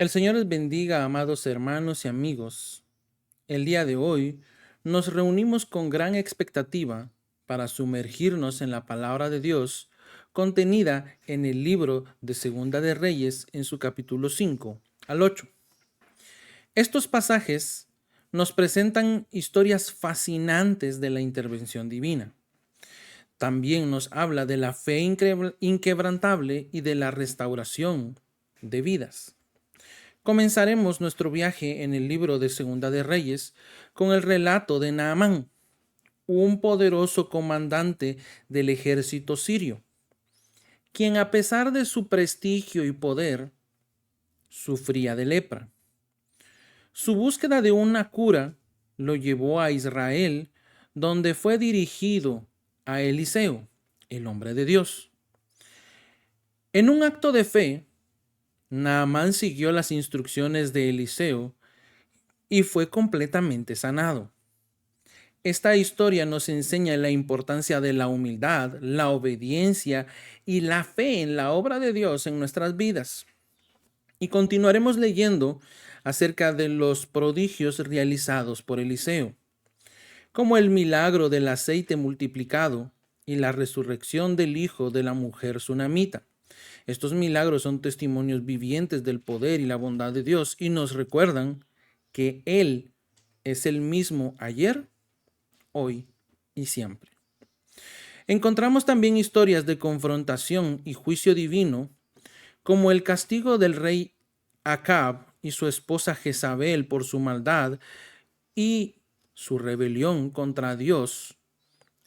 El Señor les bendiga, amados hermanos y amigos. El día de hoy nos reunimos con gran expectativa para sumergirnos en la palabra de Dios contenida en el libro de Segunda de Reyes en su capítulo 5 al 8. Estos pasajes nos presentan historias fascinantes de la intervención divina. También nos habla de la fe inquebrantable y de la restauración de vidas. Comenzaremos nuestro viaje en el libro de Segunda de Reyes con el relato de Naamán, un poderoso comandante del ejército sirio, quien a pesar de su prestigio y poder, sufría de lepra. Su búsqueda de una cura lo llevó a Israel, donde fue dirigido a Eliseo, el hombre de Dios. En un acto de fe, Naamán siguió las instrucciones de Eliseo y fue completamente sanado. Esta historia nos enseña la importancia de la humildad, la obediencia y la fe en la obra de Dios en nuestras vidas. Y continuaremos leyendo acerca de los prodigios realizados por Eliseo, como el milagro del aceite multiplicado y la resurrección del hijo de la mujer sunamita. Estos milagros son testimonios vivientes del poder y la bondad de Dios y nos recuerdan que Él es el mismo ayer, hoy y siempre. Encontramos también historias de confrontación y juicio divino, como el castigo del rey Acab y su esposa Jezabel por su maldad y su rebelión contra Dios.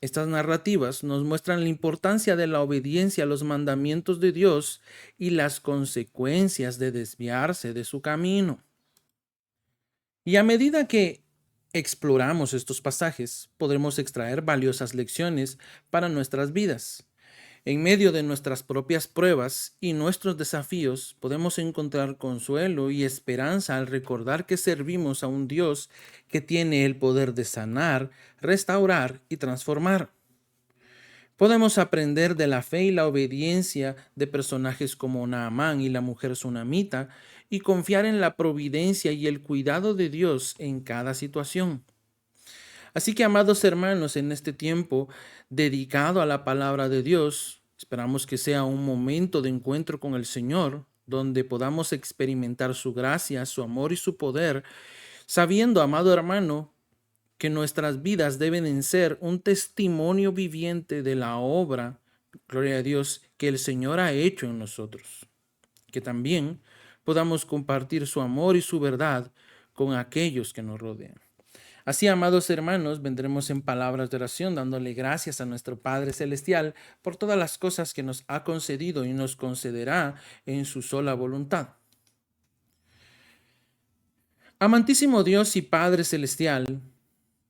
Estas narrativas nos muestran la importancia de la obediencia a los mandamientos de Dios y las consecuencias de desviarse de su camino. Y a medida que exploramos estos pasajes, podremos extraer valiosas lecciones para nuestras vidas. En medio de nuestras propias pruebas y nuestros desafíos, podemos encontrar consuelo y esperanza al recordar que servimos a un Dios que tiene el poder de sanar, restaurar y transformar. Podemos aprender de la fe y la obediencia de personajes como Naamán y la mujer sunamita y confiar en la providencia y el cuidado de Dios en cada situación. Así que, amados hermanos, en este tiempo dedicado a la palabra de Dios, esperamos que sea un momento de encuentro con el Señor, donde podamos experimentar su gracia, su amor y su poder, sabiendo, amado hermano, que nuestras vidas deben ser un testimonio viviente de la obra, gloria a Dios, que el Señor ha hecho en nosotros. Que también podamos compartir su amor y su verdad con aquellos que nos rodean. Así, amados hermanos, vendremos en palabras de oración dándole gracias a nuestro Padre Celestial por todas las cosas que nos ha concedido y nos concederá en su sola voluntad. Amantísimo Dios y Padre Celestial,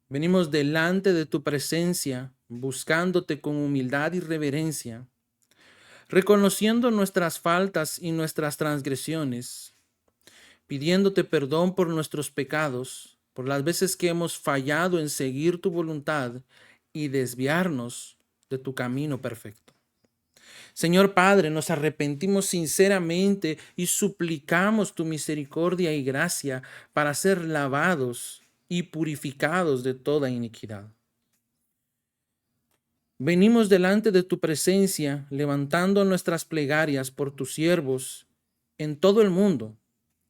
venimos delante de tu presencia, buscándote con humildad y reverencia, reconociendo nuestras faltas y nuestras transgresiones, pidiéndote perdón por nuestros pecados, por las veces que hemos fallado en seguir tu voluntad y desviarnos de tu camino perfecto. Señor Padre, nos arrepentimos sinceramente y suplicamos tu misericordia y gracia para ser lavados y purificados de toda iniquidad. Venimos delante de tu presencia, levantando nuestras plegarias por tus siervos en todo el mundo.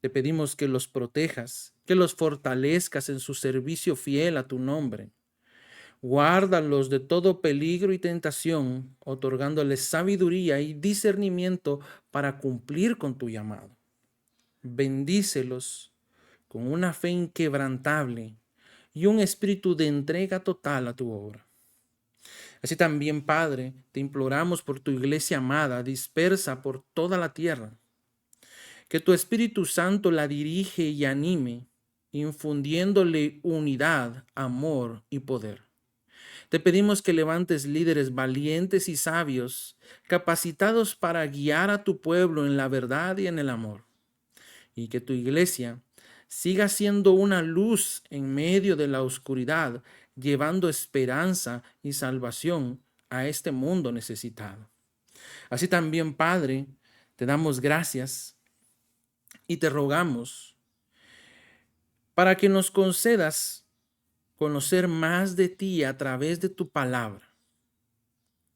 Te pedimos que los protejas, que los fortalezcas en su servicio fiel a tu nombre. Guárdalos de todo peligro y tentación, otorgándoles sabiduría y discernimiento para cumplir con tu llamado. Bendícelos con una fe inquebrantable y un espíritu de entrega total a tu obra. Así también, Padre, te imploramos por tu iglesia amada, dispersa por toda la tierra, que tu Espíritu Santo la dirige y anime, infundiéndole unidad, amor y poder. Te pedimos que levantes líderes valientes y sabios, capacitados para guiar a tu pueblo en la verdad y en el amor, y que tu iglesia siga siendo una luz en medio de la oscuridad, llevando esperanza y salvación a este mundo necesitado. Así también, Padre, te damos gracias y te rogamos para que nos concedas conocer más de ti a través de tu palabra.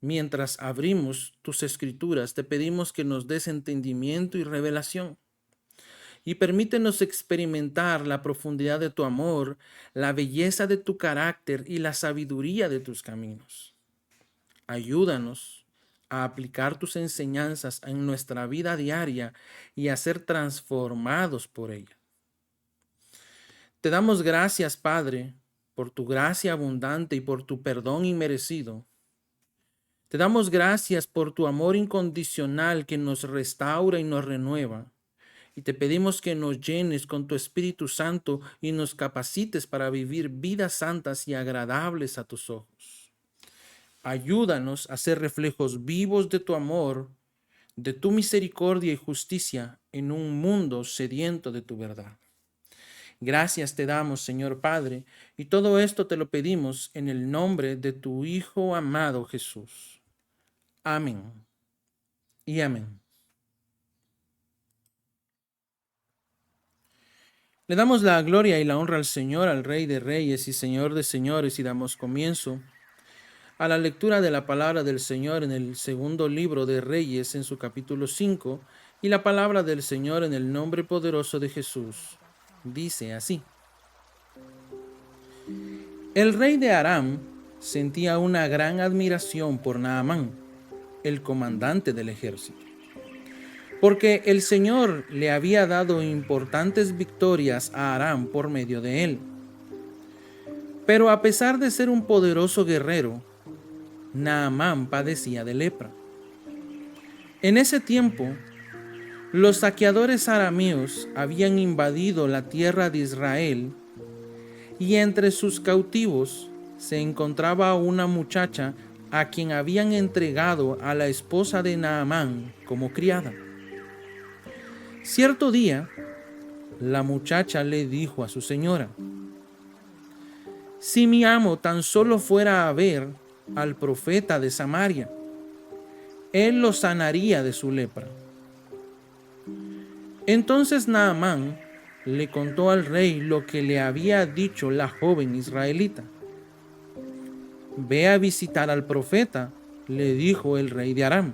Mientras abrimos tus escrituras, te pedimos que nos des entendimiento y revelación. Y permítenos experimentar la profundidad de tu amor, la belleza de tu carácter y la sabiduría de tus caminos. Ayúdanos a aplicar tus enseñanzas en nuestra vida diaria y a ser transformados por ella. Te damos gracias, Padre, por tu gracia abundante y por tu perdón inmerecido. Te damos gracias por tu amor incondicional que nos restaura y nos renueva. Y te pedimos que nos llenes con tu Espíritu Santo y nos capacites para vivir vidas santas y agradables a tus ojos. Ayúdanos a ser reflejos vivos de tu amor, de tu misericordia y justicia en un mundo sediento de tu verdad. Gracias te damos, Señor Padre, y todo esto te lo pedimos en el nombre de tu Hijo amado Jesús. Amén y amén. Le damos la gloria y la honra al Señor, al Rey de Reyes y Señor de Señores, y damos comienzo a la lectura de la palabra del Señor en el segundo libro de Reyes, en su capítulo 5, y la palabra del Señor en el nombre poderoso de Jesús. Dice así: El rey de Aram sentía una gran admiración por Naamán, el comandante del ejército, porque el Señor le había dado importantes victorias a Aram por medio de él. Pero a pesar de ser un poderoso guerrero, Naamán padecía de lepra. En ese tiempo, los saqueadores arameos habían invadido la tierra de Israel, y entre sus cautivos se encontraba una muchacha a quien habían entregado a la esposa de Naamán como criada. Cierto día, la muchacha le dijo a su señora: si mi amo tan solo fuera a ver al profeta de Samaria, él lo sanaría de su lepra. Entonces Naamán le contó al rey lo que le había dicho la joven israelita. Ve a visitar al profeta, le dijo el rey de Aram.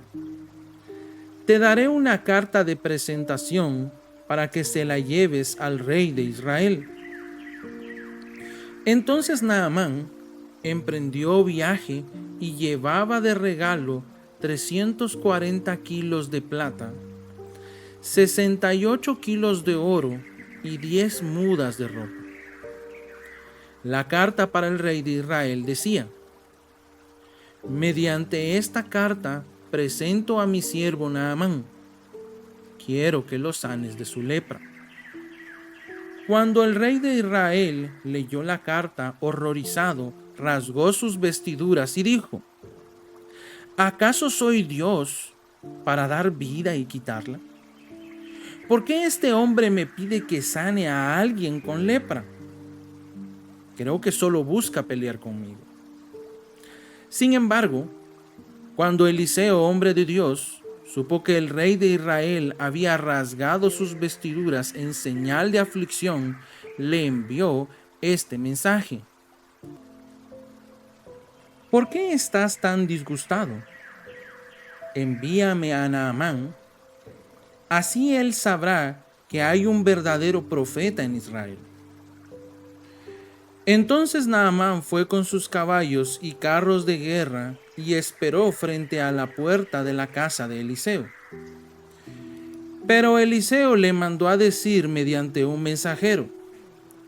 Te daré una carta de presentación para que se la lleves al rey de Israel. Entonces Naamán emprendió viaje y llevaba de regalo 340 kilos de plata, 68 kilos de oro y 10 mudas de ropa. La carta para el rey de Israel decía: mediante esta carta presento a mi siervo Naamán. Quiero que lo sanes de su lepra. Cuando el rey de Israel leyó la carta, horrorizado, rasgó sus vestiduras y dijo: ¿acaso soy Dios para dar vida y quitarla? ¿Por qué este hombre me pide que sane a alguien con lepra? Creo que solo busca pelear conmigo. Sin embargo, cuando Eliseo, hombre de Dios, supo que el rey de Israel había rasgado sus vestiduras en señal de aflicción, le envió este mensaje: ¿por qué estás tan disgustado? Envíame a Naamán, así él sabrá que hay un verdadero profeta en Israel. Entonces Naamán fue con sus caballos y carros de guerra y esperó frente a la puerta de la casa de Eliseo. Pero Eliseo le mandó a decir mediante un mensajero: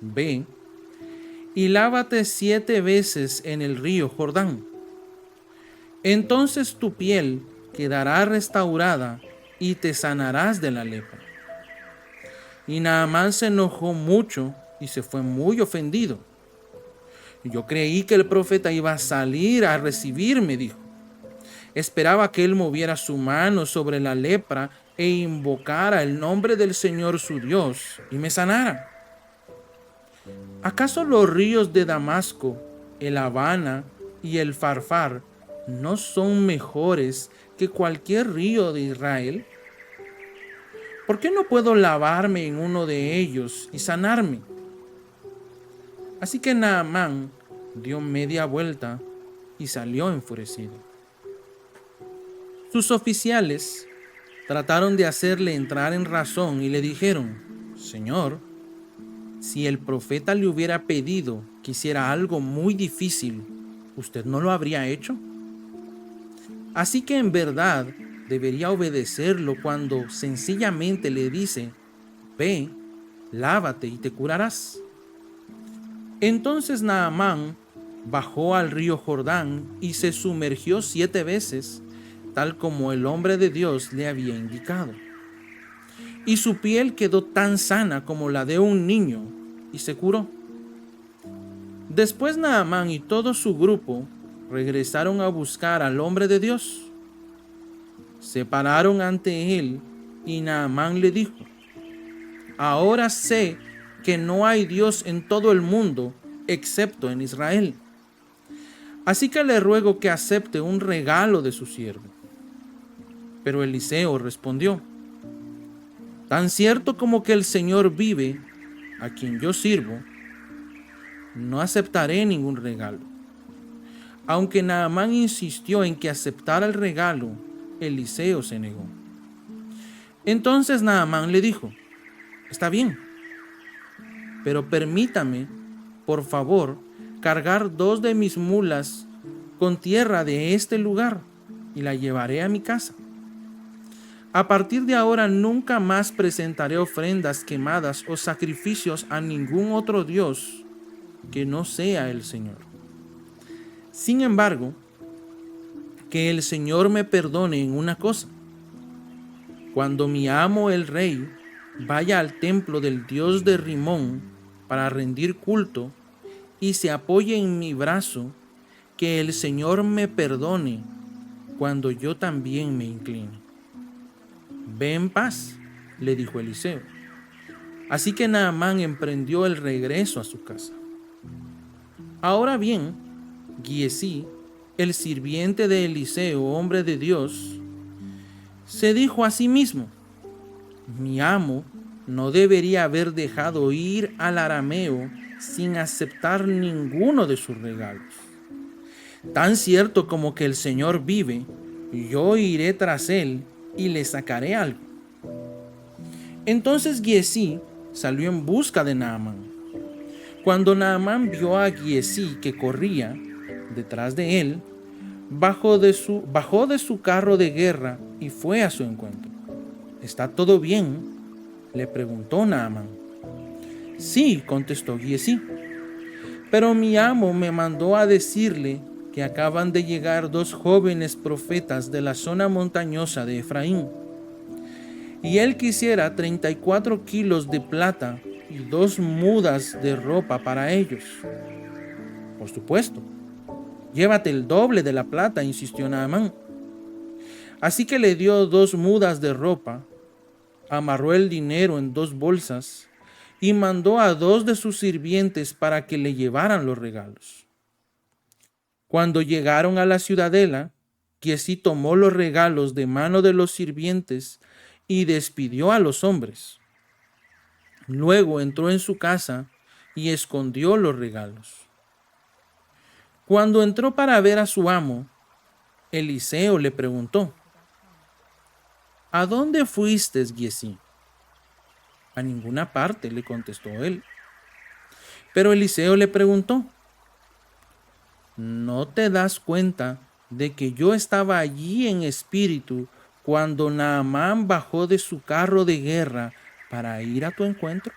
ve y lávate 7 veces en el río Jordán. Entonces tu piel quedará restaurada y te sanarás de la lepra. Y Naamán se enojó mucho y se fue muy ofendido. Yo creí que el profeta iba a salir a recibirme, dijo. Esperaba que él moviera su mano sobre la lepra e invocara el nombre del Señor su Dios y me sanara. ¿Acaso los ríos de Damasco, el Habana y el Farfar no son mejores que cualquier río de Israel? ¿por qué no puedo lavarme en uno de ellos y sanarme? Así que Naamán dio media vuelta y salió enfurecido. Sus oficiales trataron de hacerle entrar en razón y le dijeron: Señor, si el profeta le hubiera pedido que hiciera algo muy difícil, ¿usted no lo habría hecho? Así que en verdad debería obedecerlo cuando sencillamente le dice: ve, lávate y te curarás. Entonces Naamán bajó al río Jordán y se sumergió 7 veces, tal como el hombre de Dios le había indicado. Y su piel quedó tan sana como la de un niño y se curó. Después Naamán y todo su grupo regresaron a buscar al hombre de Dios. Se pararon ante él y Naamán le dijo: ahora sé que no hay Dios en todo el mundo excepto en Israel. Así que le ruego que acepte un regalo de su siervo. Pero Eliseo respondió: tan cierto como que el Señor vive, a quien yo sirvo, no aceptaré ningún regalo. Aunque Naamán insistió en que aceptara el regalo, Eliseo se negó. Entonces Naamán le dijo: está bien, pero permítame, por favor, cargar 2 de mis mulas con tierra de este lugar y la llevaré a mi casa. A partir de ahora nunca más presentaré ofrendas quemadas o sacrificios a ningún otro Dios que no sea el Señor. Sin embargo, que el Señor me perdone en una cosa. Cuando mi amo el rey vaya al templo del Dios de Rimón para rendir culto y se apoye en mi brazo, que el Señor me perdone cuando yo también me incline. Ve en paz, le dijo Eliseo. Así que Naamán emprendió el regreso a su casa. Ahora bien, Giesí, el sirviente de Eliseo, hombre de Dios, se dijo a sí mismo: mi amo no debería haber dejado ir al arameo sin aceptar ninguno de sus regalos. Tan cierto como que el Señor vive, yo iré tras él y le sacaré algo. Entonces Giesí salió en busca de Naamán. Cuando Naamán vio a Giesí que corría detrás de él, bajó de su carro de guerra y fue a su encuentro. ¿Está todo bien?, le preguntó Naamán. Sí, contestó Giesí, pero mi amo me mandó a decirle que acaban de llegar 2 jóvenes profetas de la zona montañosa de Efraín, y él quisiera 34 kilos de plata y 2 mudas de ropa para ellos. Por supuesto, llévate el doble de la plata, insistió Naamán. Así que le dio 2 mudas de ropa, amarró el dinero en 2 bolsas y mandó a 2 de sus sirvientes para que le llevaran los regalos. Cuando llegaron a la ciudadela, Giesí tomó los regalos de mano de los sirvientes y despidió a los hombres. Luego entró en su casa y escondió los regalos. Cuando entró para ver a su amo, Eliseo le preguntó: ¿a dónde fuiste, Giesí? A ninguna parte, le contestó él. Pero Eliseo le preguntó: ¿no te das cuenta de que yo estaba allí en espíritu cuando Naamán bajó de su carro de guerra para ir a tu encuentro?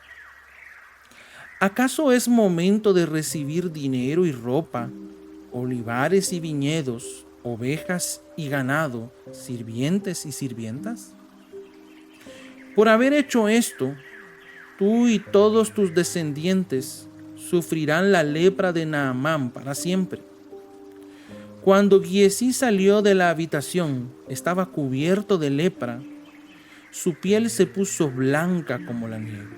¿Acaso es momento de recibir dinero y ropa, olivares y viñedos, ovejas y ganado, sirvientes y sirvientas? Por haber hecho esto, tú y todos tus descendientes sufrirán la lepra de Naamán para siempre. Cuando Giesí salió de la habitación, estaba cubierto de lepra. Su piel se puso blanca como la nieve.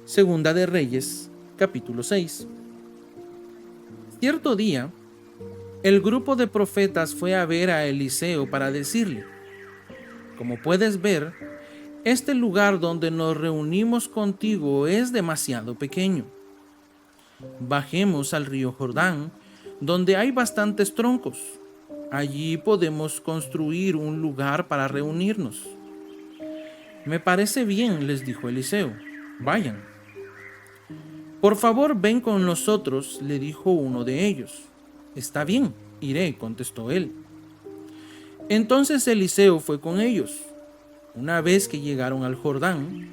Segunda de Reyes, capítulo 6. Cierto día, El grupo de profetas fue a ver a Eliseo para decirle: como puedes ver, este lugar donde nos reunimos contigo es demasiado pequeño. Bajemos al río Jordán, donde hay bastantes troncos. Allí podemos construir un lugar para reunirnos. Me parece bien, les dijo Eliseo. Vayan. Por favor, ven con nosotros, le dijo uno de ellos. Está bien, iré, contestó él. Entonces Eliseo fue con ellos. Una vez que llegaron al Jordán,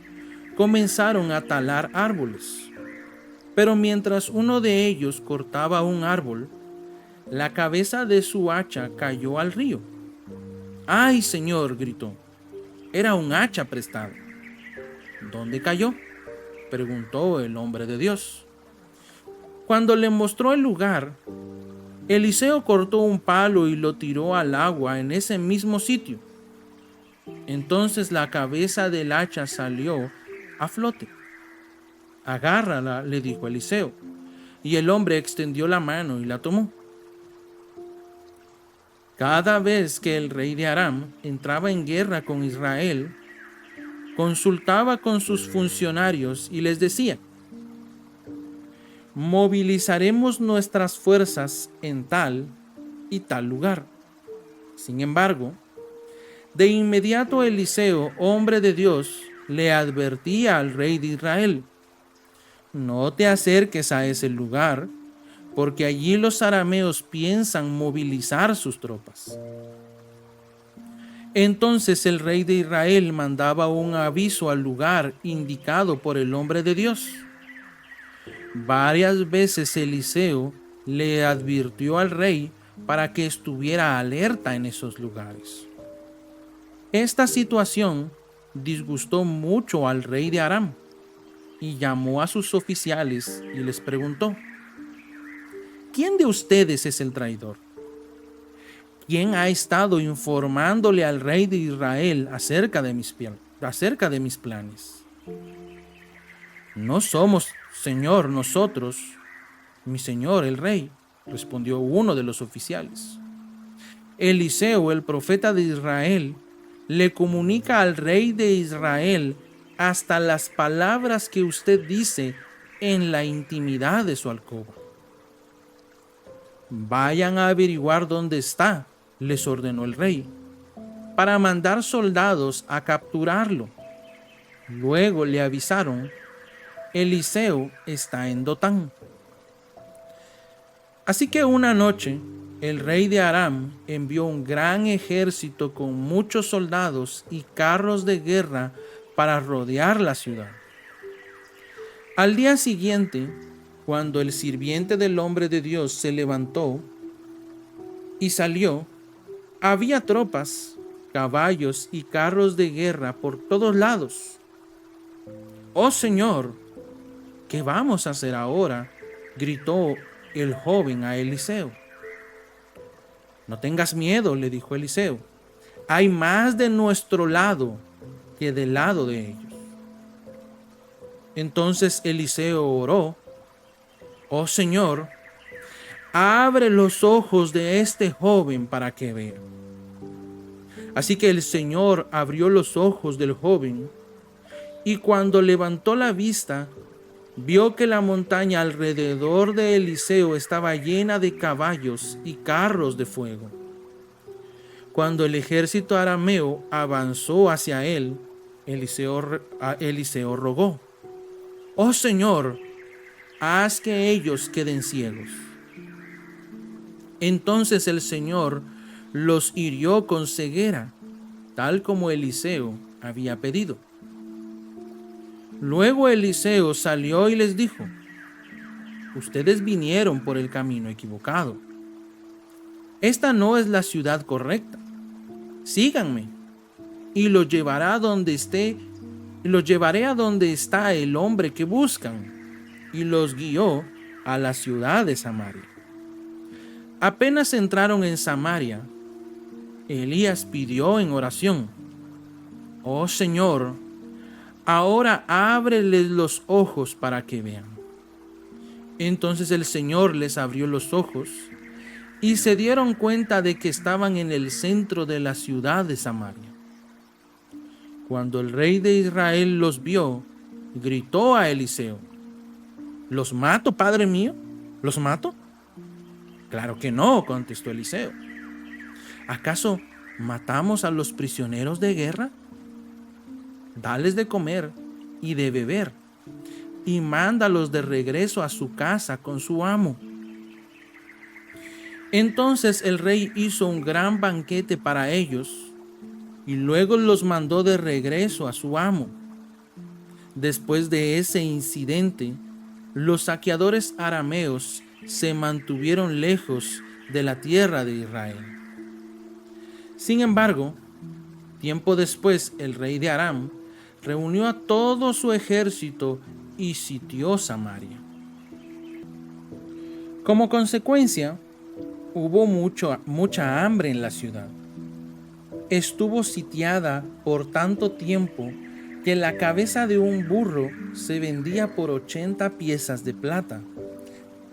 comenzaron a talar árboles. Pero mientras uno de ellos cortaba un árbol, la cabeza de su hacha cayó al río. ¡Ay, Señor!, gritó. Era un hacha prestada. ¿Dónde cayó?, preguntó el hombre de Dios. Cuando le mostró el lugar, Eliseo cortó un palo y lo tiró al agua en ese mismo sitio. Entonces la cabeza del hacha salió a flote. Agárrala, le dijo Eliseo, y el hombre extendió la mano y la tomó. Cada vez que el rey de Aram entraba en guerra con Israel, consultaba con sus funcionarios y les decía: movilizaremos nuestras fuerzas en tal y tal lugar. Sin embargo, de inmediato Eliseo, hombre de Dios, le advertía al rey de Israel: no te acerques a ese lugar, porque allí los arameos piensan movilizar sus tropas. Entonces el rey de Israel mandaba un aviso al lugar indicado por el hombre de Dios. Varias veces Eliseo le advirtió al rey para que estuviera alerta en esos lugares. Esta situación disgustó mucho al rey de Aram y llamó a sus oficiales y les preguntó: ¿quién de ustedes es el traidor? ¿Quién ha estado informándole al rey de Israel acerca de mis planes? No somos, señor, nosotros, mi señor el rey, respondió uno de los oficiales. Eliseo, el profeta de Israel, le comunica al rey de Israel hasta las palabras que usted dice en la intimidad de su alcoba. Vayan a averiguar dónde está, les ordenó el rey, para mandar soldados a capturarlo. Luego le avisaron: Eliseo está en Dotán. Así que una noche, el rey de Aram envió un gran ejército con muchos soldados y carros de guerra para rodear la ciudad. Al día siguiente, cuando el sirviente del hombre de Dios se levantó y salió, había tropas, caballos y carros de guerra por todos lados. ¡Oh, Señor! ¿Qué vamos a hacer ahora?, gritó el joven a Eliseo. No tengas miedo, le dijo Eliseo. Hay más de nuestro lado que del lado de ellos. Entonces Eliseo oró: oh Señor, abre los ojos de este joven para que vea. Así que el Señor abrió los ojos del joven, y cuando levantó la vista, vio que la montaña alrededor de Eliseo estaba llena de caballos y carros de fuego. Cuando el ejército arameo avanzó hacia él, Eliseo rogó: oh Señor, haz que ellos queden ciegos. Entonces el Señor los hirió con ceguera, tal como Eliseo había pedido. Luego Eliseo salió y les dijo: ustedes vinieron por el camino equivocado. Esta no es la ciudad correcta. Síganme, y los llevaré a donde está el hombre que buscan. Y los guió a la ciudad de Samaria. Apenas entraron en Samaria, Elías pidió en oración: oh Señor, ahora ábreles los ojos para que vean. Entonces el Señor les abrió los ojos y se dieron cuenta de que estaban en el centro de la ciudad de Samaria. Cuando el rey de Israel los vio, gritó a Eliseo: ¿Los mato, padre mío? ¿Los mato? Claro que no, contestó Eliseo. ¿Acaso matamos a los prisioneros de guerra? Dales de comer y de beber, y mándalos de regreso a su casa con su amo. Entonces el rey hizo un gran banquete para ellos, y luego los mandó de regreso a su amo. Después de ese incidente, los saqueadores arameos se mantuvieron lejos de la tierra de Israel. Sin embargo, tiempo después, el rey de Aram reunió a todo su ejército y sitió Samaria. Como consecuencia, hubo mucha hambre en la ciudad. Estuvo sitiada por tanto tiempo que la cabeza de un burro se vendía por 80 piezas de plata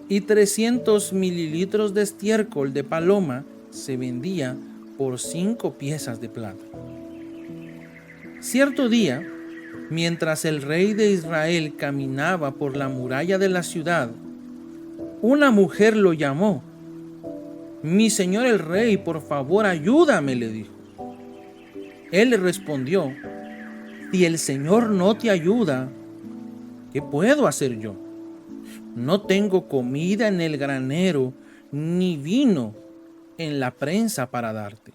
y 300 mililitros de estiércol de paloma se vendía por 5 piezas de plata. Cierto día, mientras el rey de Israel caminaba por la muralla de la ciudad, una mujer lo llamó. «Mi señor el rey, por favor, ayúdame», le dijo. Él le respondió: «Si el Señor no te ayuda, ¿qué puedo hacer yo? No tengo comida en el granero, ni vino en la prensa para darte».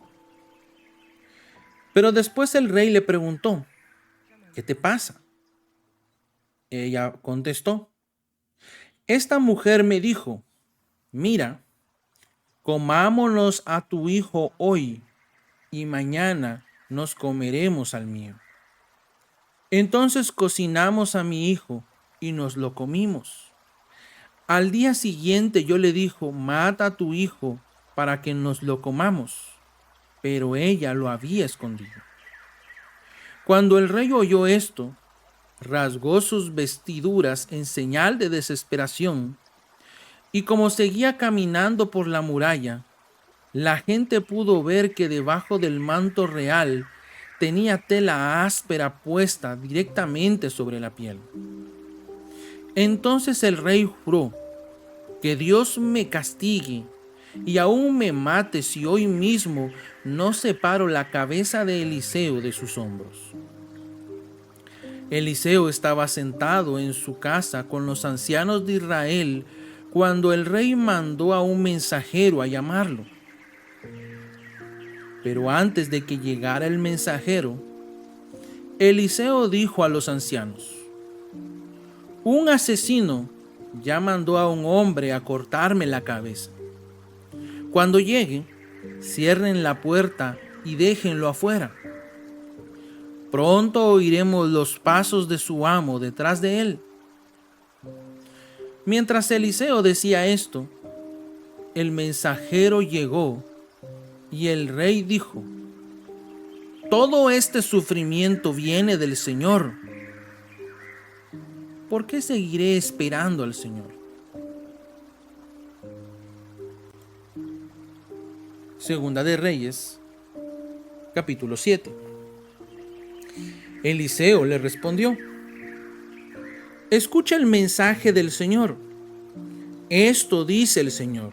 Pero después el rey le preguntó: «¿Qué te pasa?». Ella contestó: «Esta mujer me dijo: mira, comámonos a tu hijo hoy y mañana nos comeremos al mío». Entonces cocinamos a mi hijo y nos lo comimos. Al día siguiente yo le dijo: «Mata a tu hijo para que nos lo comamos», pero ella lo había escondido. Cuando el rey oyó esto, rasgó sus vestiduras en señal de desesperación, y como seguía caminando por la muralla, la gente pudo ver que debajo del manto real tenía tela áspera puesta directamente sobre la piel. Entonces el rey juró: «Que Dios me castigue y aún me mate si hoy mismo no separo la cabeza de Eliseo de sus hombros». Eliseo estaba sentado en su casa con los ancianos de Israel cuando el rey mandó a un mensajero a llamarlo. Pero antes de que llegara el mensajero, Eliseo dijo a los ancianos: «Un asesino ya mandó a un hombre a cortarme la cabeza. Cuando llegue, cierren la puerta y déjenlo afuera. Pronto oiremos los pasos de su amo detrás de él». Mientras Eliseo decía esto, el mensajero llegó y el rey dijo: «Todo este sufrimiento viene del Señor. ¿Por qué seguiré esperando al Señor?». Segunda de Reyes, capítulo 7. Eliseo le respondió: «Escucha el mensaje del Señor. Esto dice el Señor: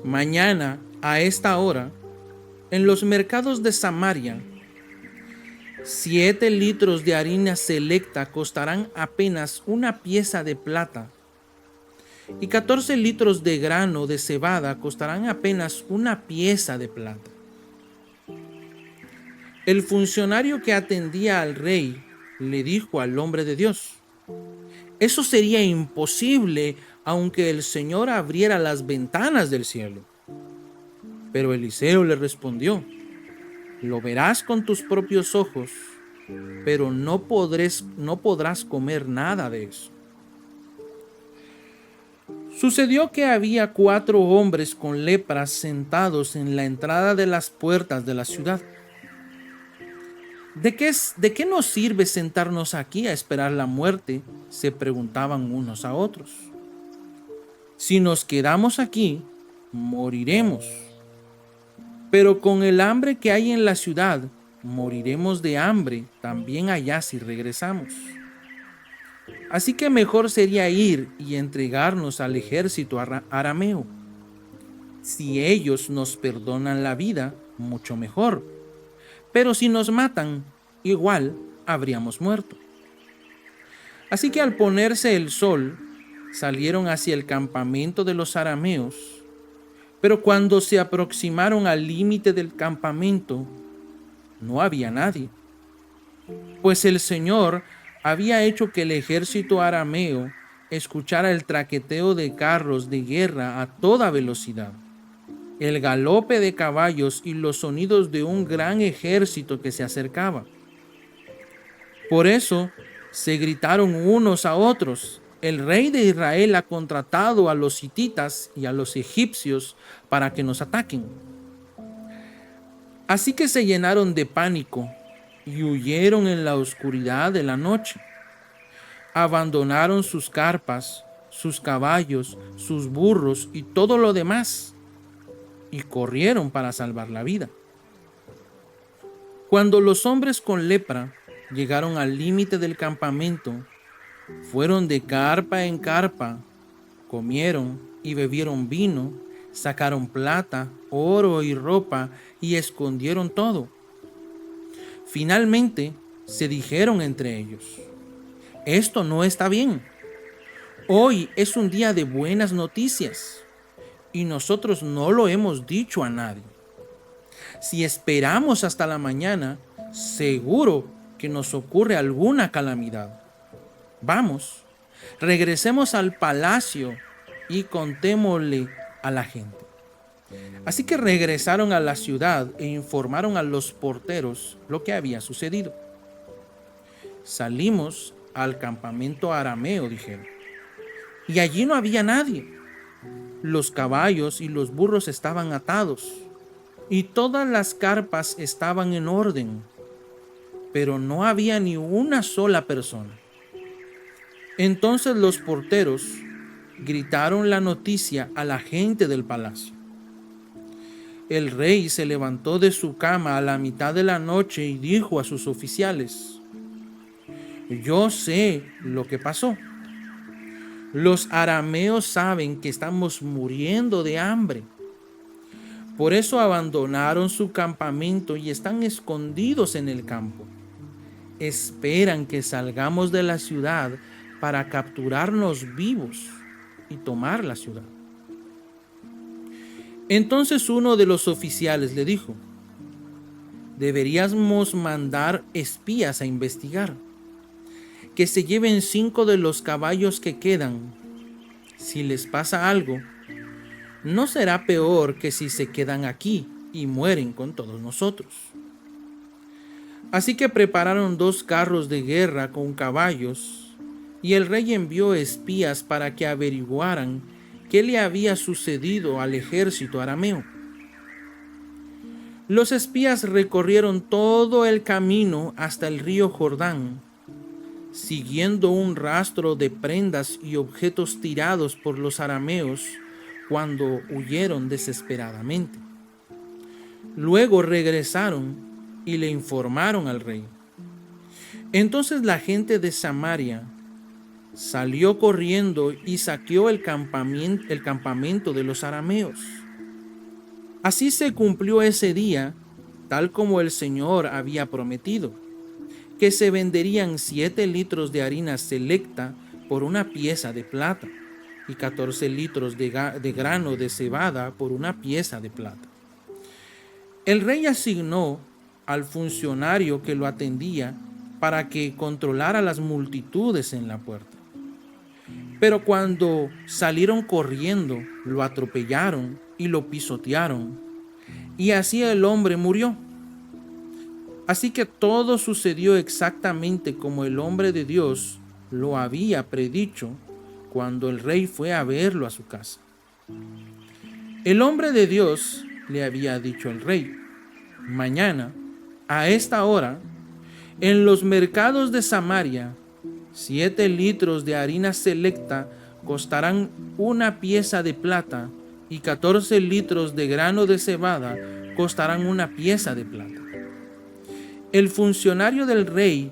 mañana a esta hora, en los mercados de Samaria, 7 litros de harina selecta costarán apenas una pieza de plata, y 14 litros de grano de cebada costarán apenas una pieza de plata». El funcionario que atendía al rey le dijo al hombre de Dios: «Eso sería imposible aunque el Señor abriera las ventanas del cielo». Pero Eliseo le respondió: «Lo verás con tus propios ojos, pero no podrás comer nada de eso». Sucedió que había 4 hombres con lepras sentados en la entrada de las puertas de la ciudad. ¿De qué nos sirve sentarnos aquí a esperar la muerte?, se preguntaban unos a otros. «Si nos quedamos aquí, moriremos. Pero con el hambre que hay en la ciudad, moriremos de hambre también allá si regresamos. Así que mejor sería ir y entregarnos al ejército arameo. Si ellos nos perdonan la vida, mucho mejor. Pero si nos matan, igual habríamos muerto. Así que al ponerse el sol, salieron hacia el campamento de los arameos. Pero cuando se aproximaron al límite del campamento, no había nadie, pues el Señor había hecho que el ejército arameo escuchara el traqueteo de carros de guerra a toda velocidad, el galope de caballos y los sonidos de un gran ejército que se acercaba. Por eso se gritaron unos a otros: el rey de Israel ha contratado a los hititas y a los egipcios para que nos ataquen. Así que se llenaron de pánico y huyeron en la oscuridad de la noche. Abandonaron sus carpas, sus caballos, sus burros y todo lo demás, y corrieron para salvar la vida. Cuando los hombres con lepra llegaron al límite del campamento, fueron de carpa en carpa, comieron y bebieron vino, sacaron plata, oro y ropa y escondieron todo. Finalmente se dijeron entre ellos: esto no está bien. Hoy es un día de buenas noticias y nosotros no lo hemos dicho a nadie. Si esperamos hasta la mañana, seguro que nos ocurre alguna calamidad. Vamos, regresemos al palacio y contémosle a la gente. Así que regresaron a la ciudad e informaron a los porteros lo que había sucedido. Salimos al campamento arameo, dijeron, y allí no había nadie. Los caballos y los burros estaban atados y todas las carpas estaban en orden, pero no había ni una sola persona. Entonces los porteros gritaron la noticia a la gente del palacio. El rey se levantó de su cama a la mitad de la noche y dijo a sus oficiales: yo sé lo que pasó. Los arameos saben que estamos muriendo de hambre. Por eso abandonaron su campamento y están escondidos en el campo. Esperan que salgamos de la ciudad para capturarnos vivos y tomar la ciudad. Entonces uno de los oficiales le dijo: deberíamos mandar espías a investigar, que se lleven 5 de los caballos que quedan. Si les pasa algo, no será peor que si se quedan aquí y mueren con todos nosotros. Así que prepararon 2 carros de guerra con caballos, y el rey envió espías para que averiguaran qué le había sucedido al ejército arameo. Los espías recorrieron todo el camino hasta el río Jordán, siguiendo un rastro de prendas y objetos tirados por los arameos cuando huyeron desesperadamente. Luego regresaron y le informaron al rey. Entonces la gente de Samaria salió corriendo y saqueó el campamento de los arameos. Así se cumplió ese día, tal como el Señor había prometido, que se venderían 7 litros de harina selecta por una pieza de plata y 14 litros de grano de cebada por una pieza de plata. El rey asignó al funcionario que lo atendía para que controlara las multitudes en la puerta. Pero cuando salieron corriendo, lo atropellaron y lo pisotearon, y así el hombre murió. Así que todo sucedió exactamente como el hombre de Dios lo había predicho cuando el rey fue a verlo a su casa. El hombre de Dios le había dicho al rey: mañana, a esta hora, en los mercados de Samaria, 7 litros de harina selecta costarán una pieza de plata y 14 litros de grano de cebada costarán una pieza de plata. El funcionario del rey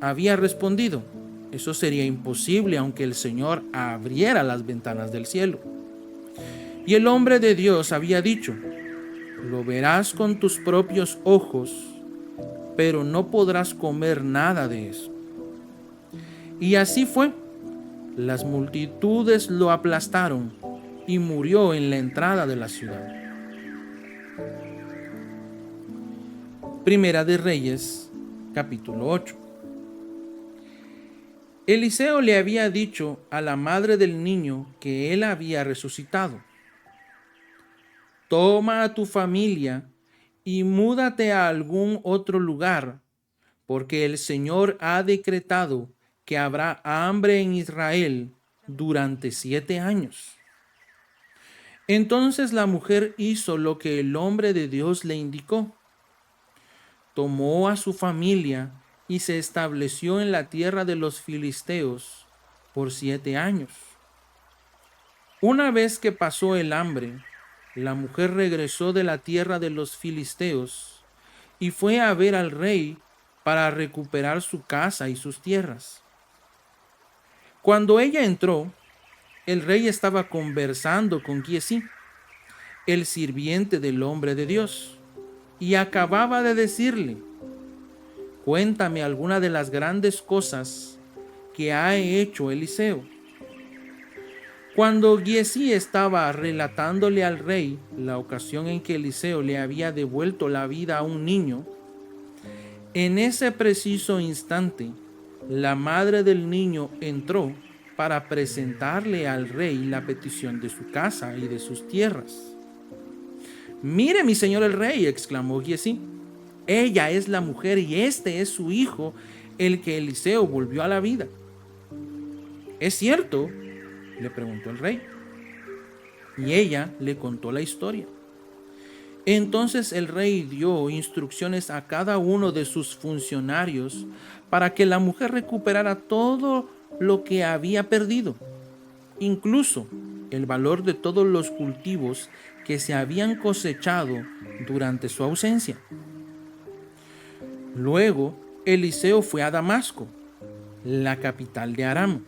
había respondido: eso sería imposible aunque el Señor abriera las ventanas del cielo. Y el hombre de Dios había dicho: lo verás con tus propios ojos, pero no podrás comer nada de eso. Y así fue. Las multitudes lo aplastaron y murió en la entrada de la ciudad. Primera de Reyes, capítulo 8. Eliseo le había dicho a la madre del niño que él había resucitado: toma a tu familia y múdate a algún otro lugar, porque el Señor ha decretado que habrá hambre en Israel durante 7 años. Entonces la mujer hizo lo que el hombre de Dios le indicó. Tomó a su familia y se estableció en la tierra de los filisteos por 7 años. Una vez que pasó el hambre, la mujer regresó de la tierra de los filisteos y fue a ver al rey para recuperar su casa y sus tierras. Cuando ella entró, el rey estaba conversando con Giesi, el sirviente del hombre de Dios, y acababa de decirle: cuéntame alguna de las grandes cosas que ha hecho Eliseo. Cuando Giesi estaba relatándole al rey la ocasión en que Eliseo le había devuelto la vida a un niño, en ese preciso instante, la madre del niño entró para presentarle al rey la petición de su casa y de sus tierras. Mire, mi señor el rey, exclamó Giesi, ella es la mujer y este es su hijo, el que Eliseo volvió a la vida. ¿Es cierto?, le preguntó el rey. Y ella le contó la historia. Entonces el rey dio instrucciones a cada uno de sus funcionarios para que la mujer recuperara todo lo que había perdido, incluso el valor de todos los cultivos que se habían cosechado durante su ausencia. Luego Eliseo fue a Damasco, la capital de Aram,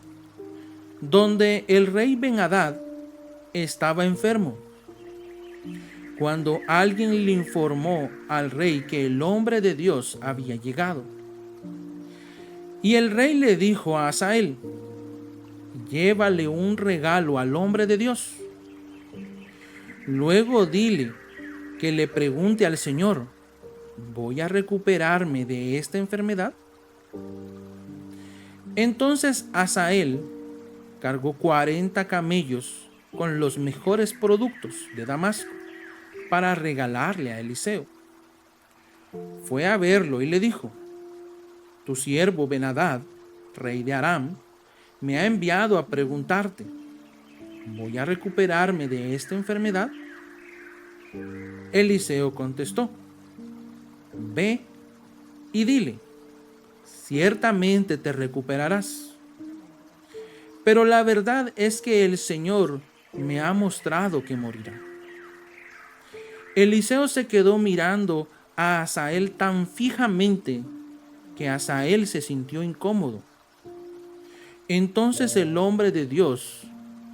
donde el rey Ben-Hadad estaba enfermo. Cuando alguien le informó al rey que el hombre de Dios había llegado. Y el rey le dijo a Hazael: llévale un regalo al hombre de Dios. Luego dile que le pregunte al Señor: ¿voy a recuperarme de esta enfermedad? Entonces Hazael cargó 40 camellos con los mejores productos de Damasco para regalarle a Eliseo. Fue a verlo y le dijo: tu siervo Ben-Hadad, rey de Aram, me ha enviado a preguntarte: ¿voy a recuperarme de esta enfermedad? Eliseo contestó: ve y dile, ciertamente te recuperarás. Pero la verdad es que el Señor me ha mostrado que morirá. Eliseo se quedó mirando a Hazael tan fijamente que Hazael se sintió incómodo. Entonces el hombre de Dios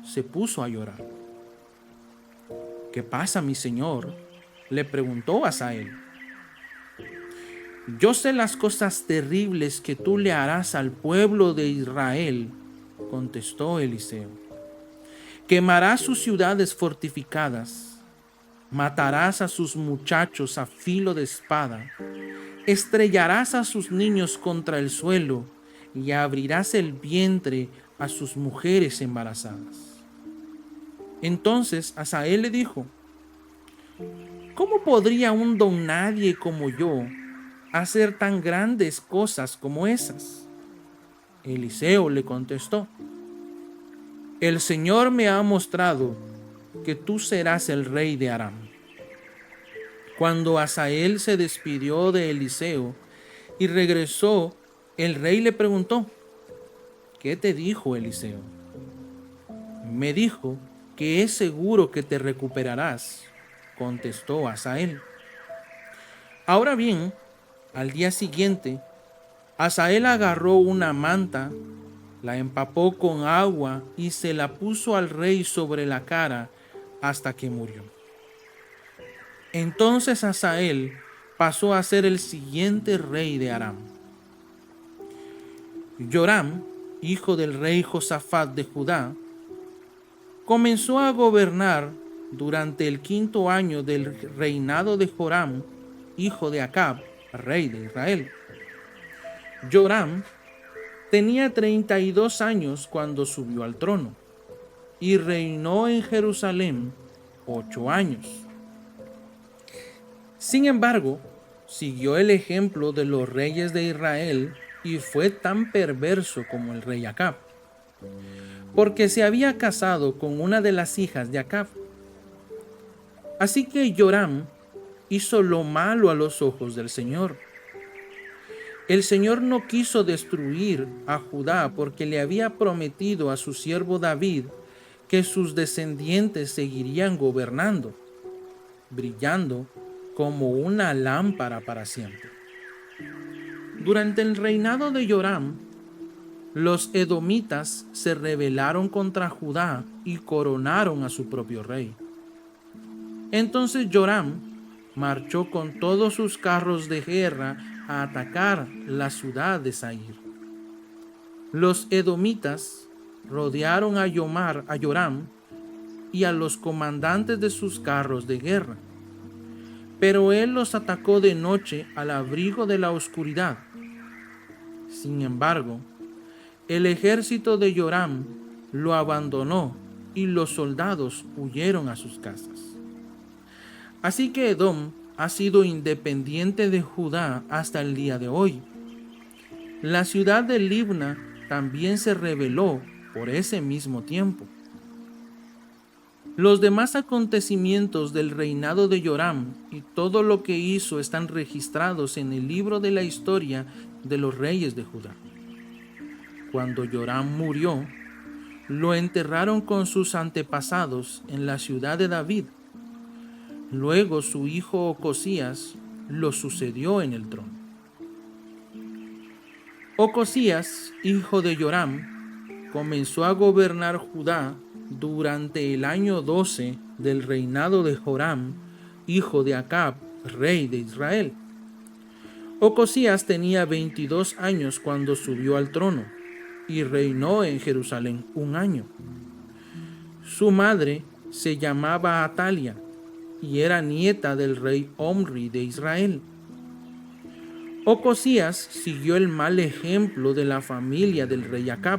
se puso a llorar. ¿Qué pasa, mi señor?, le preguntó Hazael. Yo sé las cosas terribles que tú le harás al pueblo de Israel, contestó Eliseo. Quemarás sus ciudades fortificadas, matarás a sus muchachos a filo de espada, estrellarás a sus niños contra el suelo y abrirás el vientre a sus mujeres embarazadas. Entonces Hazael le dijo: ¿cómo podría un don nadie como yo hacer tan grandes cosas como esas? Eliseo le contestó: el Señor me ha mostrado que tú serás el rey de Aram. Cuando Hazael se despidió de Eliseo y regresó, el rey le preguntó: ¿qué te dijo Eliseo? Me dijo que es seguro que te recuperarás, contestó Hazael. Ahora bien, al día siguiente, Hazael agarró una manta, la empapó con agua y se la puso al rey sobre la cara hasta que murió. Entonces Hazael pasó a ser el siguiente rey de Aram. Joram, hijo del rey Josafat de Judá, comenzó a gobernar durante el 5.º año del reinado de Joram, hijo de Acab, rey de Israel. Joram tenía 32 años cuando subió al trono y reinó en Jerusalén 8 años. Sin embargo, siguió el ejemplo de los reyes de Israel y fue tan perverso como el rey Acab, porque se había casado con una de las hijas de Acab. Así que Joram hizo lo malo a los ojos del Señor. El Señor no quiso destruir a Judá porque le había prometido a su siervo David que sus descendientes seguirían gobernando, brillando como una lámpara para siempre. Durante el reinado de Joram, los edomitas se rebelaron contra Judá y coronaron a su propio rey. Entonces Joram marchó con todos sus carros de guerra a atacar la ciudad de Zair. Los edomitas rodearon a Joram y a los comandantes de sus carros de guerra, pero él los atacó de noche al abrigo de la oscuridad. Sin embargo, el ejército de Joram lo abandonó y los soldados huyeron a sus casas. Así que Edom ha sido independiente de Judá hasta el día de hoy. La ciudad de Libna también se rebeló por ese mismo tiempo. Los demás acontecimientos del reinado de Joram y todo lo que hizo están registrados en el libro de la historia de los reyes de Judá. Cuando Joram murió, lo enterraron con sus antepasados en la ciudad de David. Luego su hijo Ocosías lo sucedió en el trono. Ocosías, hijo de Joram, comenzó a gobernar Judá durante el año 12 del reinado de Joram, hijo de Acab, rey de Israel. Ocosías tenía 22 años cuando subió al trono y reinó en Jerusalén 1 año. Su madre se llamaba Atalia y era nieta del rey Omri de Israel. Ocosías siguió el mal ejemplo de la familia del rey Acab.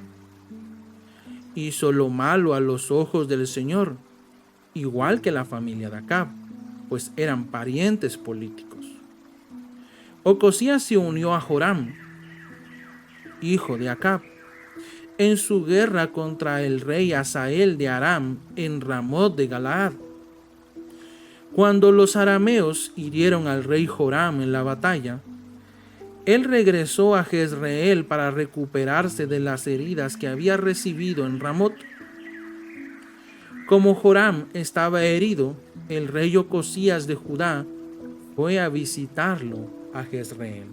Hizo lo malo a los ojos del Señor, igual que la familia de Acab, pues eran parientes políticos. Ocosías se unió a Joram, hijo de Acab, en su guerra contra el rey Hazael de Aram en Ramot de Galaad. Cuando los arameos hirieron al rey Joram en la batalla, él regresó a Jezreel para recuperarse de las heridas que había recibido en Ramot. Como Joram estaba herido, el rey Ocosías de Judá fue a visitarlo a Jezreel.